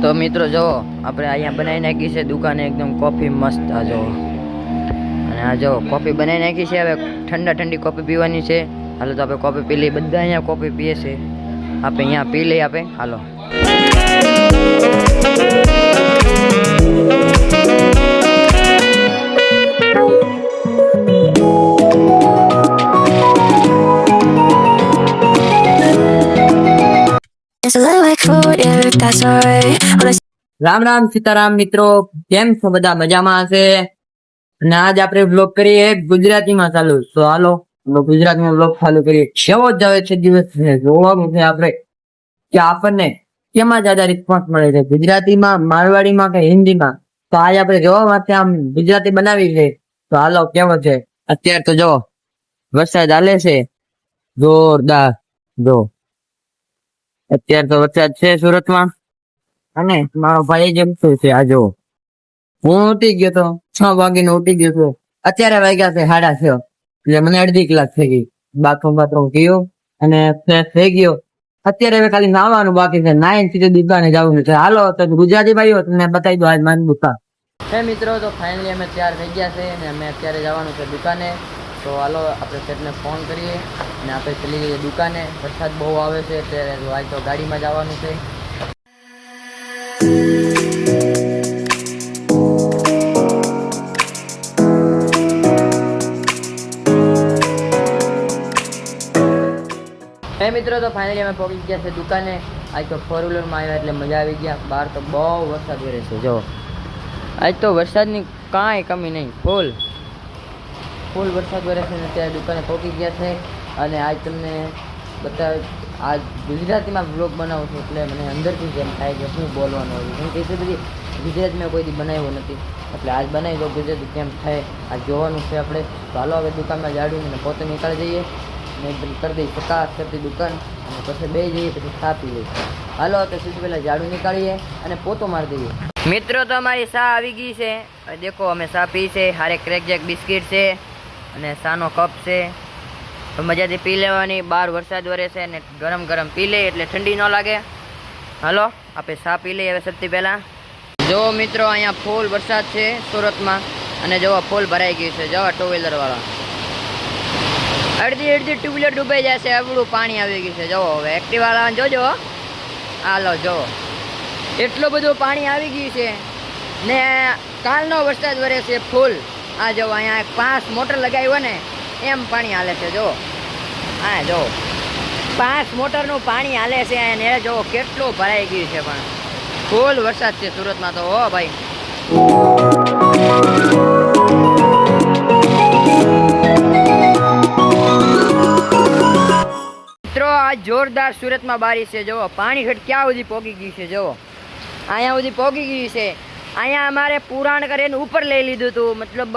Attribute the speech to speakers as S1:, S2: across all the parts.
S1: તો મિત્રો જો આપણે અહીંયા બનાવી નાખી છે દુકાને એકદમ કોફી મસ્ત આ જો, અને આ જો કોફી બનાવી નાખી છે. હવે ઠંડી કોફી પીવાની છે. હાલો તો આપણે કોફી પી લઈએ. બધા અહીંયા કોફી પીએ છે, આપણે અહીંયા પી લઈએ આપણે. હાલો રામ રામ સીતારામ મિત્રો, કેમ છો બધા? મજામાં હશે. અને આજ આપણે બ્લોગ કરીએ ગુજરાતીમાં ચાલુ. તો હાલો ગુજરાતીમાં બ્લોગ ચાલુ કરીએ. કેવો જ આવે છે દિવસ જોવાનું છે આપણે કે આપણને કેમાં જ્યાદા રિસ્પોન્સ મળે છે, ગુજરાતીમાં, મારવાડીમાં કે હિન્દીમાં. તો આજે આપણે જોવા માટે આમ ગુજરાતી બનાવી છે. તો હાલો કેવો છે. અત્યારે તો જો વરસાદ હાલે છે જોરદાર. જો અત્યારે તો વરસાદ છે સુરતમાં, અને મારો ભાઈ જમતું છે. આ જો હું ઉઠી ગયો તો 6 વાગે ઉઠી ગયો હતો. અત્યારે વાગ્યા છે 6:30, એટલે મને અડધી કલાક થઈ ગઈ. બાથરૂમ ગયો અને ફ્રેશ થઈ ગયો. અત્યારે હવે ખાલી નાવાનું બાકી છે. નાઈને સીધું દુકાને જવાનું છે. હાલો તો ગુજરાતી ભાઈઓ તમને બતાવી દો આજ મારી દુકાન. હે મિત્રો, તો ફાઇનલી અમે તૈયાર થઈ ગયા છે અને અમે અત્યારે જવાનું છે દુકાને. તો હાલો આપણે સેટને ફોન કરીએ અને આપણે ચલી જઈએ દુકાને. વરસાદ બહુ આવે છે અત્યારે, આજ તો ગાડીમાં જવાનું છે. હે મિત્રો, તો ફાઇનલી અમે પહોંચી ગયા છે દુકાને. આજ તો 4-વ્હીલરમાં આવ્યા એટલે મજા આવી ગયા. બહાર તો બહુ વરસાદ વરે છે. જો આજ તો વરસાદની કાંઈ કમી નહીં, ફૂલ વરસાદ વરે છે. ને ત્યારે દુકાને પહોંચી ગયા છે અને આજ તમને બતાવે. આજ ગુજરાતીમાં બ્લોગ બનાવું છું એટલે મને અંદરથી જેમ થાય કે શું બોલવાનું હોય, કેમ કે એટલી બધી ગુજરાતીમાં કોઈ દી બનાવ્યું નથી. એટલે આજ બનાવી દો ગુજરાતી કેમ થાય, આજ જોવાનું છે આપણે. તો હાલો હવે દુકાનમાં જાળવીને પોતે નીકળી જઈએ ને એકદમ કરી દઈએ ચકાસ કરતી દુકાન, અને પછી બે જઈએ, પછી ચા પી લઈએ. હાલો તો સૌથી પહેલાં ઝાડુ નીકાળીએ અને પોતો મારી દઈએ. મિત્રો તો અમારી ચા આવી ગઈ છે. દેખો અમે ચા પી છે. હારે ક્રેક જેક બિસ્કિટ છે અને ચાનો કપ છે. તો મજાથી પી લેવાની. બહાર વરસાદ વરે છે અને ગરમ ગરમ પી લે એટલે ઠંડી ન લાગે. હાલો આપણે ચા પી લઈએ હવે સૌથી પહેલાં. જો મિત્રો અહીંયા ફૂલ વરસાદ છે સુરતમાં, અને જોવા ફૂલ ભરાઈ ગયું છે. જવા 2-વ્હીલરવાળા અડધી 2-વ્હીલર ડૂબાઈ જશે, આવડું પાણી આવી ગયું છે. જુઓ હવે એક્ટિવાવાળા જોજો. હાલો જો એટલું બધું પાણી આવી ગયું છે ને કાલનો વરસાદ વરે છે ફૂલ. આ જો અહીંયા 5 મોટર લગાવી હોય ને એમ પાણી હાલે છે. જો હા જો 5 મોટરનું પાણી હાલે છે અને જો કેટલું ભરાઈ ગયું છે. પણ ફૂલ વરસાદ છે સુરતમાં તો. હો ભાઈ, મિત્રો આ જોરદાર સુરતમાં બારિશ છે. જુઓ પાણી ઘટ ક્યાં સુધી પહોંચી ગયું છે. જુઓ અહીંયા સુધી પહોંચી ગયું છે. અહીંયા અમારે પુરાણ કરીને ઉપર લઈ લીધું હતું, મતલબ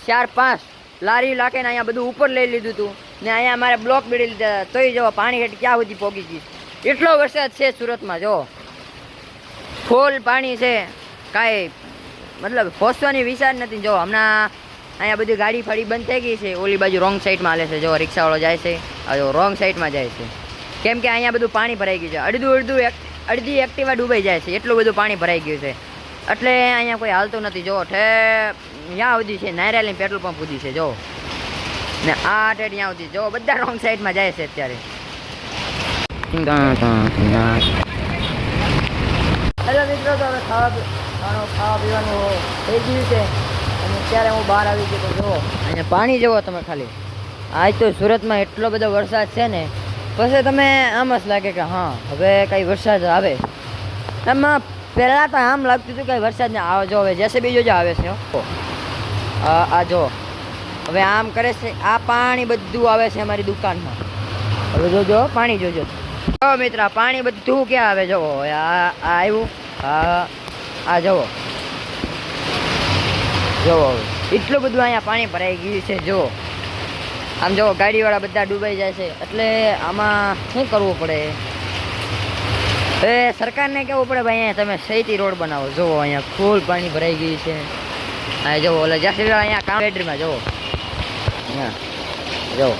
S1: 4-5 લારી લાખીને અહીંયા બધું ઉપર લઈ લીધું હતું ને અહીંયા અમારે બ્લોક બેડી લીધા. તોય જો પાણી હેઠ ક્યાં સુધી પહોંચી ગઈ. એટલો વરસાદ છે સુરતમાં. જો ફૂલ પાણી છે, કાંઈ મતલબ પહોંચવાની વિચાર નથી. જો હમણાં અહીંયા બધી ગાડી ફાડી બંધ થઈ ગઈ છે. ઓલી બાજુ રોંગ સાઈડમાં હાલે છે. જો રિક્ષાવાળો જાય છે, જો રોંગ સાઈડમાં જાય છે, કેમ કે અહીંયા બધું પાણી ભરાઈ ગયું છે. અડધી એક્ટિવા ડૂબાઈ જાય છે, એટલું બધું પાણી ભરાઈ ગયું છે. એટલે અહીંયા કોઈ હાલતું નથી. જો ત્યાં સુધી છે નાયરાલની પેટ્રોલ પંપ સુધી છે. જો ને આ ઠેઠ ત્યાં સુધી જો બધા રોંગ સાઈડમાં જાય છે અત્યારે. હેલો મિત્રો, તો હવે ખાવા પીવાનું થઈ ગયું છે અને અત્યારે હું બહાર આવી ગયો. તો જુઓ અહીંયા પાણી જુઓ તમે ખાલી. આજ તો સુરતમાં એટલો બધો વરસાદ છે ને, પછી તમે આમ જ લાગે કે હા હવે કંઈ વરસાદ આવે. એમાં પહેલાં તો આમ લાગતું હતું કે વરસાદ ને આવે. જો હવે જેસીબી જોજો આવે છે. આ જો હવે આમ કરે છે. આ પાણી બધું આવે છે અમારી દુકાનમાં. હવે જોજો પાણી જોજો. જો મિત્ર પાણી બધું ક્યાં આવે. જુઓ આ આવ્યું. આ જુઓ જુઓ એટલું બધું અહીંયા પાણી ભરાઈ ગયું છે. જુઓ આમ જુઓ ગાડીવાળા બધા ડૂબાઈ જાય છે. એટલે આમાં શું કરવું પડે? એ સરકારને કહેવું પડે ભાઈ અહીંયા તમે સહીથી રોડ બનાવો. જુઓ અહીંયા ફૂલ પાણી ભરાઈ ગયું છે. હા જુઓ ઓલા જાસી અહીંયા કામ બેડરીમાં જુઓ. હા જુઓ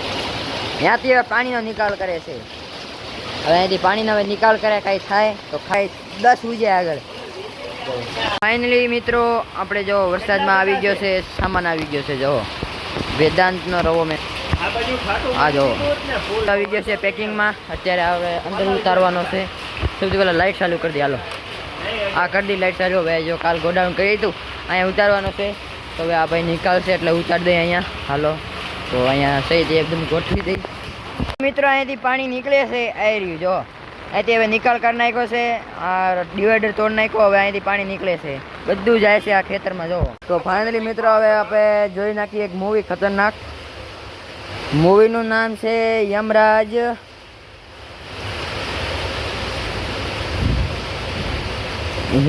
S1: ત્યાંથી હવે પાણીનો નિકાલ કરે છે. હવે અહીંથી પાણીનો હવે નિકાલ કરે, કાંઈ થાય તો ખાઈ 10 ઉજે આગળ. ફાઇનલી મિત્રો આપણે જો વરસાદમાં આવી ગયો છે, સામાન આવી ગયો છે. જો વેદાંતનો રવો મેં આ જો આવી ગયો છે પેકિંગમાં. અત્યારે હવે અંદર ઉતારવાનો છે. સૌથી પહેલાં લાઇટ ચાલુ કરી દે. હાલો આ કરી દી લાઇટ ચાલુ. હવે જો કાલ ગોડાઉન કરી હતું, અહીંયા ઉતારવાનો છે. તો હવે આ ભાઈ નિકાલશે એટલે ઉતારી દઈએ અહીંયા. હાલો તો અહીંયા સહી એકદમ ગોઠવી દઈ. મિત્રો અહીંયાથી પાણી નીકળે છે. આવી રહ્યું જો અહીંથી હવે નિકાલ કરી નાખ્યો છે. આ ડિવાઈડર તોડ નાખ્યો. હવે અહીંથી પાણી નીકળે છે, બધું જાય છે આ ખેતરમાં. જો તો ફાઇનલી મિત્રો હવે આપણે જોઈ નાખીએ એક મૂવી ખતરનાક. મૂવીનું નામ છે યમરાજ.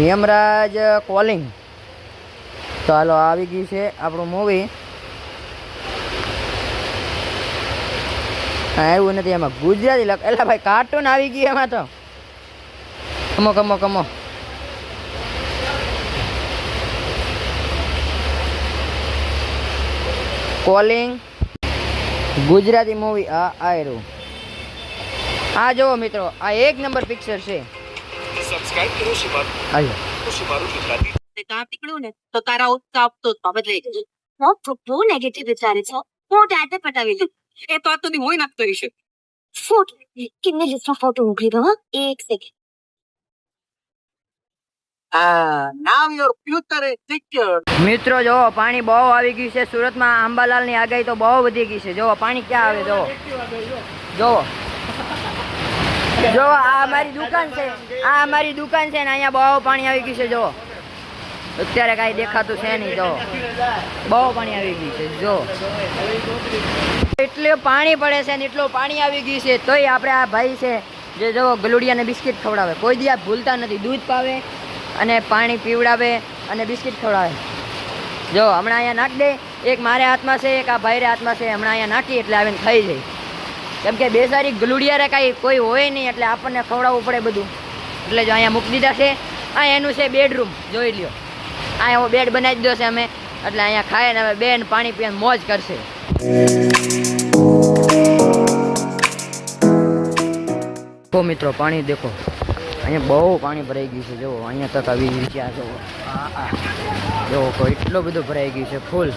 S1: યમરાજ કોલિંગ. તો હાલો આવી ગયું છે આપણું મૂવી. હા એવું નથી, એમાં ગુજરાતી લખ. એટલે ભાઈ કાર્ટૂન આવી ગયું એમાં. તો કમો કમો કમો. Calling Gujarati movie. આ આયરું આ જુઓ મિત્રો, આ 1 નંબર પિક્ચર છે.
S2: સબસ્ક્રાઇબ કરો શિમારું.
S1: હાલો
S2: શિમારું ગુજરાતી.
S3: નીકળ્યું ને તો તારા ઉત્સાહ બદલાઈ જશે. બહુ નેગેટિવ વિચારે છો. હું ડાટા પટાવી લઉં. એ તો આતો હોય નાખતો હશે. ફોટો કિન્ને લિસ્ટમાં ફોટો મોકલી દો. એક સેકન્ડ.
S2: નામ યોર ફ્યુચર ઇઝ સિક્યોર.
S1: મિત્રો જો પાણી બહુ આવી ગયું છે સુરતમાં. અંબાલાલની આગાહી તો બહુ વધી ગઈ છે. જો પાણી ક્યાં આવે. જો જો આ અમારી દુકાન છે. આ અમારી દુકાન છે ને અહીંયા બહુ પાણી આવી ગયું છે. જો અત્યારે કાંઈ દેખાતું છે નહીં. જો બહુ પાણી આવી ગયું છે. જો એટલું પાણી પડે છે ને એટલું પાણી આવી ગયું છે. તોય આપણે આ ભાઈ છે જે જો ગલુડિયાને બિસ્કિટ ખવડાવે. કોઈ દી આ ભૂલતા નથી. દૂધ પાવે અને પાણી પીવડાવે અને બિસ્કિટ ખવડાવે. જો હમણાં અહીંયા નાખી દે. એક મારે હાથમાં છે, એક આ ભાઈ હાથમાં છે. હમણાં અહીંયા નાખી એટલે આવીને ખાઈ જાય. કેમ કે બેસારી ગલુડિયારે કાંઈ કોઈ હોય નહીં એટલે આપણને ખવડાવવું પડે બધું. એટલે જો અહીંયા મૂકી દીધા છે. આ એનું છે બેડરૂમ. જોઈ લ્યો. અહીંયા હું બેડ બનાવી દીધો છે અમે. એટલે અહીંયા ખાય ને હવે બેન પાણી પીને મોજ કરશે. તો મિત્રો પાણી દેખો. અહીંયા બહુ પાણી ભરાઈ ગયું છે. જુઓ અહીંયા તક આવી ગઈ છે. આ જુઓ જુઓ એટલું બધું ભરાઈ ગયું છે. ફૂલ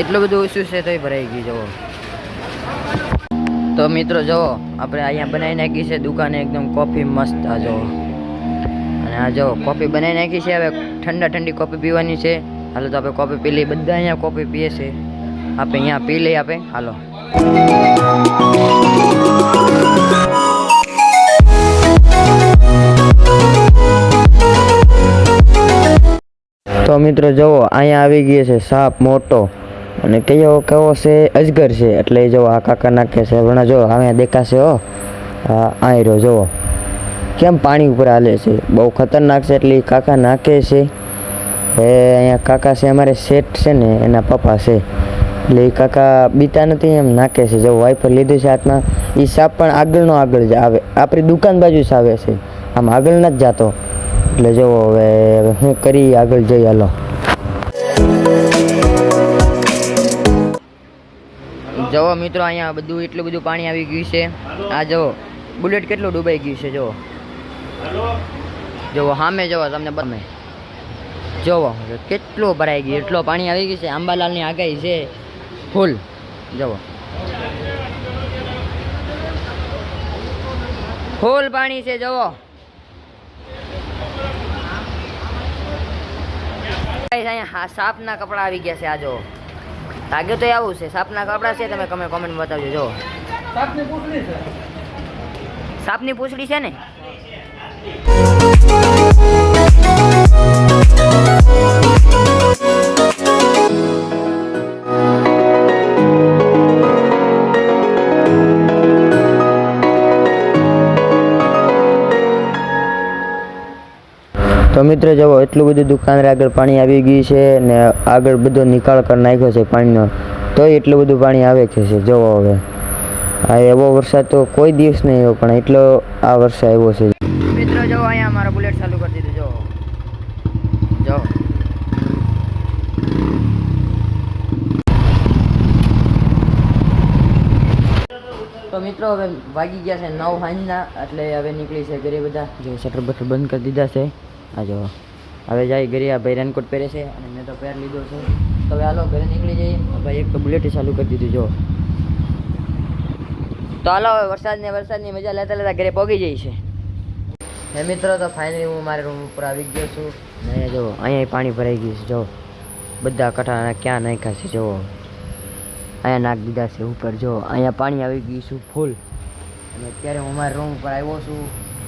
S1: એટલું બધું ઓછું છે તોય ભરાઈ ગયું. જુઓ તો મિત્રો જુઓ આપણે અહીંયા બનાવી નાખી છે દુકાને એકદમ કોફી મસ્ત. આ જુઓ અને આ જો કોફી બનાવી નાખી છે. હવે ઠંડા ઠંડી કોફી પીવાની છે. હાલો તો આપણે કોફી પી લઈએ. બધા અહીંયા કોફી પીએ છે. આપણે અહીંયા પી લઈએ આપણે. હાલો તો મિત્રો જુઓ અહીંયા આવી ગયો છે સાપ મોટો. અને કેવો છે અજગર છે. એટલે જો આ કાકા નાખે છે. હમણાં જો હવે દેખાશે. હો અહીં રહ્યો. જુઓ કેમ પાણી ઉપર હાલે છે. બહુ ખતરનાક છે. એટલે કાકા નાખે છે. અહીંયા કાકા છે અમારે શેઠ છે ને એના પપ્પા છે. એટલે એ કાકા બીતા નથી એમ નાખે છે. જો વાઈફર લીધું છે હાથમાં. એ સાપ પણ આગળનો આગળ જ આવે. આપણી દુકાન બાજુ જ આવે છે. આમ આગળ નથી જતો. એટલે જો હવે હું કરી આગળ જઈ. હાલો જુઓ મિત્રો અહીંયા બધું એટલું બધું પાણી આવી ગયું છે. આ જુઓ બુલેટ કેટલું ડૂબાઈ ગયું છે. જુઓ જુઓ સામે જુઓ તમને તમે જુઓ કેટલું ભરાઈ ગયું. એટલો પાણી આવી ગયું છે. અંબાલાલની આગાહી છે ફૂલ. જુઓ ફૂલ પાણી છે. જુઓ અહીંયા સાપના કપડા આવી ગયા છે. આ જુઓ લાગે તો આવું છે. સાપના કપડા છે. તમે કોમેન્ટ બતાવજો. જો સાપની પૂંછડી છે ને. તો મિત્રો જુઓ એટલું બધું દુકાન આગળ પાણી આવી ગયું છે ને આગળ બધો નિકાલ કરી નાખ્યો છે પાણીનો. તોય એટલું બધું પાણી આવે છે. જુઓ હવે આ એવો વરસાદ તો કોઈ દિવસ નહીં આવ્યો પણ એટલો આ વર્ષે આવ્યો છે. મિત્રો જુઓ અહીંયા મારો બુલેટ ચાલુ કરી દીધું. જુઓ તો મિત્રો હવે વાગી ગયા છે 9 સાંજના, એટલે હવે નીકળી છે ઘરે બધા. જો શટર બટર બંધ કરી દીધા છે. આ જો હવે જાય ઘરે. આ ભાઈ રેનકોટ પહેરે છે અને મેં તો પહેર લીધો છે. તો હવે હાલો ઘરે નીકળી જઈએ. ભાઈ એક તો બુલેટ ચાલુ કરી દીધું જો. તો હાલો હવે વરસાદની મજા લેતા લેતા ઘરે પહોંચી જઈ છે. હે મિત્રો, તો ફાઇનલી હું મારા રૂમ ઉપર આવી ગયો છું. ને જો અહીંયા પાણી ભરાઈ ગયું છે. જો બધા કઠાણા ક્યાં નાખ્યા છે. જો અહીંયા નાખ દીધા છે ઉપર. જો અહીંયા પાણી આવી ગયું છે ફૂલ. અને અત્યારે હું મારા રૂમ ઉપર આવ્યો છું.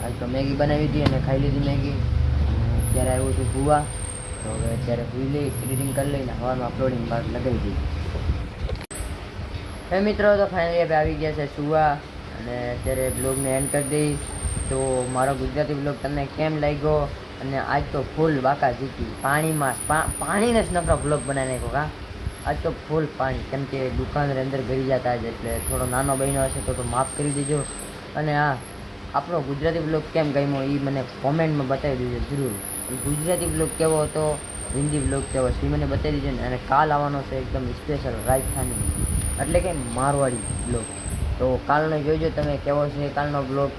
S1: આજ તો મેગી બનાવી હતી અને ખાઈ લીધી મેગી. અત્યારે આવ્યો છું સુવા. તો હવે અત્યારે સુઈ લઈ, એડિટિંગ કરી લઈને હવાનું અપલોડિંગ બાદ લગાવી દઈ. હે મિત્રો, તો ફાઇનલી હવે આવી ગયા છે સુવા અને અત્યારે બ્લોગને એન્ડ કરી દઈ. તો મારો ગુજરાતી બ્લોગ તમને કેમ લાગ્યો? અને આજ તો ફૂલ બાકા જીતી પાણીમાં પાણીને જ નકરો બ્લોગ બનાવી નાખ્યો. કા આજ તો ફૂલ પાણી, કેમ કે દુકાનની અંદર ગરી જતા જ, એટલે થોડો નાનો બન્યો હશે તો માફ કરી દેજો. અને હા, આપણો ગુજરાતી બ્લોગ કેમ ગમ્યો એ મને કોમેન્ટમાં બતાવી દેજો જરૂર. ગુજરાતી બ્લોગ કેવો હતો, હિન્દી બ્લોગ કેવો છે એ મને બતાવી દેજો ને. અને કાલ આવવાનો છે એકદમ સ્પેશિયલ રાજસ્થાની, એટલે કે મારવાડી બ્લોગ. તો કાલનો જોઈજો તમે કેવો છે કાલનો બ્લોગ.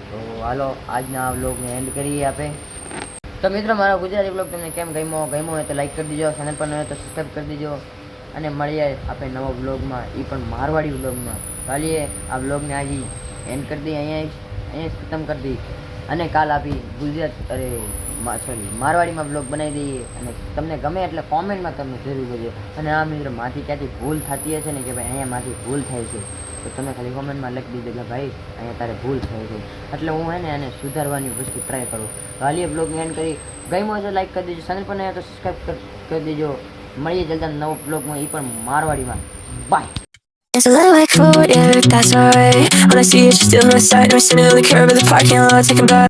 S1: તો હાલો આજના બ્લોગને એન્ડ કરીએ આપણે. તો મિત્રો, મારો ગુજરાતી બ્લોગ તમને કેમ ગમ્યો હોય તો લાઈક કરી દેજો, ચેનલ પર ન હોય તો સબસ્ક્રાઈબ કરી દેજો. અને મળીએ આપણે નવો બ્લોગમાં, એ પણ મારવાડી બ્લોગમાં. ચાલીએ આ બ્લોગને આજે એન્ડ કરી દઈએ, અહીંયા ખતમ કરી દઈએ. અને કાલ આપી મારવાડીમાં બ્લોગ બનાવી દઈએ. અને તમને ગમે એટલે કોમેન્ટમાં તમે જરૂર કરજો. અને આ મિત્રો, માથી ક્યાંથી ભૂલ થતી હશે ને કે ભાઈ અહીંયા માથી ભૂલ થાય છે, તો તમે ખાલી કોમેન્ટમાં લખી દીધો કે ભાઈ અહીંયા તારે ભૂલ થાય છે. એટલે હું હે ને એને સુધારવાની વસ્તુ ટ્રાય કરું. હાલીએ બ્લોગને એન્ડ કરી. ગમ્યો હોય તો લાઈક કરી દેજો, ચેનલ પર ન હોય તો સબસ્ક્રાઈબ કરી દેજો. મળીએ જલ્દી નવો બ્લોગમાં, એ પણ મારવાડીમાં. By.
S4: It's a little like food, yeah, that's alright. When I see you, just stealing my sight. I'm standing on the curb of the parking lot, taking back.